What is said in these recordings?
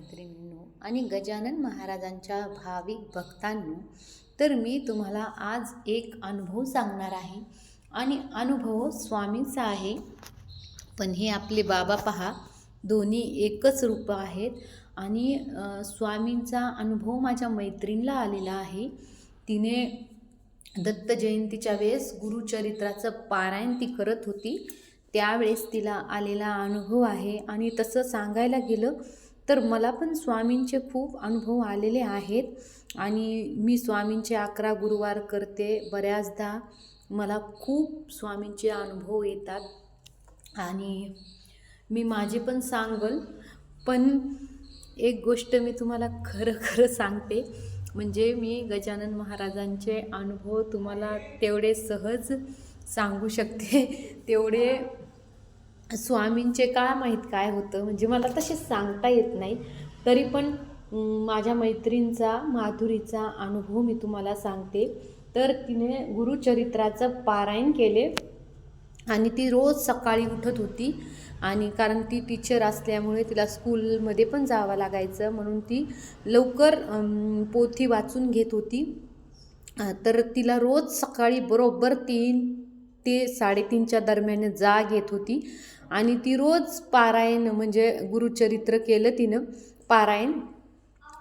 मैत्रिणींनो आणि गजानन महाराजांच्या भाविक भक्तांनो, तर मी तुम्हाला आज एक अनुभव सांगणार आहे आणि अनुभव स्वामींचा आहे. पण हे आपले बाबा पहा, दोन्ही एकच रूप आहेत. आणि स्वामींचा अनुभव माझ्या मैत्रिणीला आलेला आहे. तिने दत्त जयंतीच्या वेळेस गुरुचरित्राचं पारायण ती करत होती, त्यावेळेस तिला आलेला अनुभव आहे. आणि तसं सांगायला गेलं तर मला पण स्वामींचे खूप अनुभव आलेले आहेत आणि मी स्वामींचे 11 गुरुवार करते. बऱ्याचदा मला खूप स्वामींचे अनुभव येतात आणि मी माझे पण सांगल. पण एक गोष्ट मी तुम्हाला खरं सांगते, म्हणजे मी गजानन महाराजांचे अनुभव तुम्हाला तेवढे सहज सांगू शकते, तेवढे स्वामींचे काय माहीत काय होतं, म्हणजे मला तसे सांगता येत नाही. तरी पण माझ्या मैत्रिणीचा माधुरीचा अनुभव मी तुम्हाला सांगते. तर तिने गुरुचरित्राचं पारायण केले आणि ती रोज सकाळी उठत होती. आणि कारण ती टीचर असल्यामुळे तिला स्कूलमध्ये पण जावं लागायचं, म्हणून ती लवकर पोथी वाचून घेत होती. तर तिला रोज सकाळी बरोबर 3 ते 3:30च्या दरम्यान जाग येत होती आणि ती रोज पारायण म्हणजे गुरुचरित्र केलं तिनं पारायण.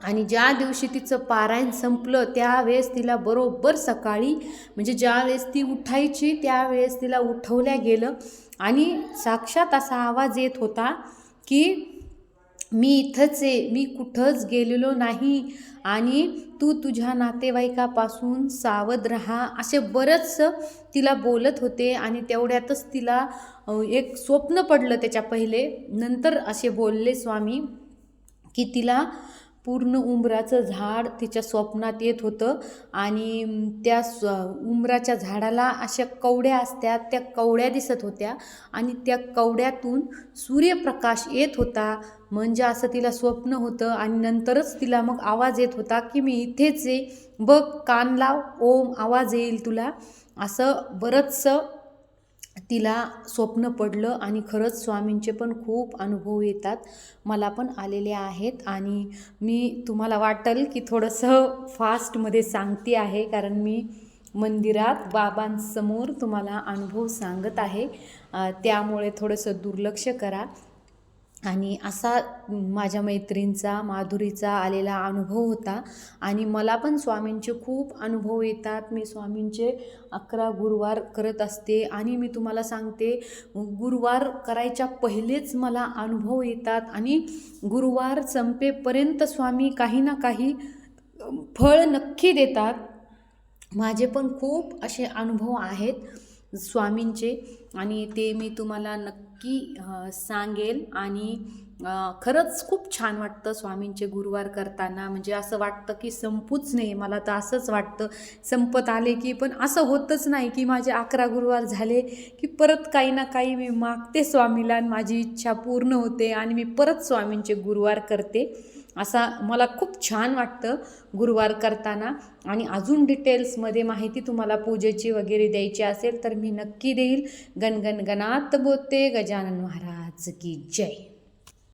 आणि ज्या दिवशी तिचं पारायण संपलं त्यावेळेस तिला बरोबर सकाळी म्हणजे ज्यावेळेस ती उठायची त्यावेळेस तिला उठवल्या गेलं आणि साक्षात असा आवाज येत होता की मी इथंच आहे, मी कुठंच गेलेलो नाही आणि तू तुझ्या नातेवाईकापासून सावध राहा, असे बरंचसं तिला बोलत होते. आणि तेवढ्यातच तिला एक स्वप्न पडलं त्याच्या पहिले. नंतर असे बोलले स्वामी की तिला पूर्ण उंबराचं झाड तिच्या स्वप्नात येत होतं आणि त्या उंबराच्या झाडाला अशा कवड्या असतात, त्या कवड्या दिसत होत्या आणि त्या कवड्यातून सूर्यप्रकाश येत होता. म्हणजे असं तिला स्वप्न होतं. आणि नंतरच तिला मग आवाज येत होता की मी इथेच आहे, बघ कान लाव, ओम आवाज येईल तुला. असं बरंचसं तिला स्वप्न पडलं. आणि खरंच स्वामींचे पण खूप अनुभव येतात, मला पण आलेले आहेत. आणि मी तुम्हाला वाटेल की थोडंसं फास्टमध्ये सांगते आहे, कारण मी मंदिरात बाबांसमोर तुम्हाला अनुभव सांगत आहे, त्यामुळे थोडंसं दुर्लक्ष करा. आणि असा माझ्या मैत्रिणीचा माधुरीचा आलेला अनुभव होता. आणि मला पण स्वामींचे खूप अनुभव येतात. मी स्वामींचे 11 गुरुवार करत असते आणि मी तुम्हाला सांगते, गुरुवार करायच्या पहिलेच मला अनुभव येतात आणि गुरुवार संपेपर्यंत स्वामी काही ना काही फळ नक्की देतात. माझे पण खूप असे अनुभव आहेत स्वामींचे आणि ते मी तुम्हाला नक्की सांगेल. आणि खरंच खूप छान वाटतं स्वामींचे गुरुवार करताना. म्हणजे असं वाटतं की संपूच नाही, मला तर असंच वाटतं संपत आले की. पण असं होतच नाही की माझे 11 गुरुवार झाले की परत काही ना काही मी मागते स्वामीला आणि माझी इच्छा पूर्ण होते आणि मी परत स्वामींचे गुरुवार करते. असा मला खूप छान वाटतं गुरुवार करताना. आणि अजून डिटेल्समध्ये माहिती तुम्हाला पूजेची वगैरे द्यायची असेल तर मी नक्की देईल. गणगण गणात बोलते, गजानन महाराज की जय.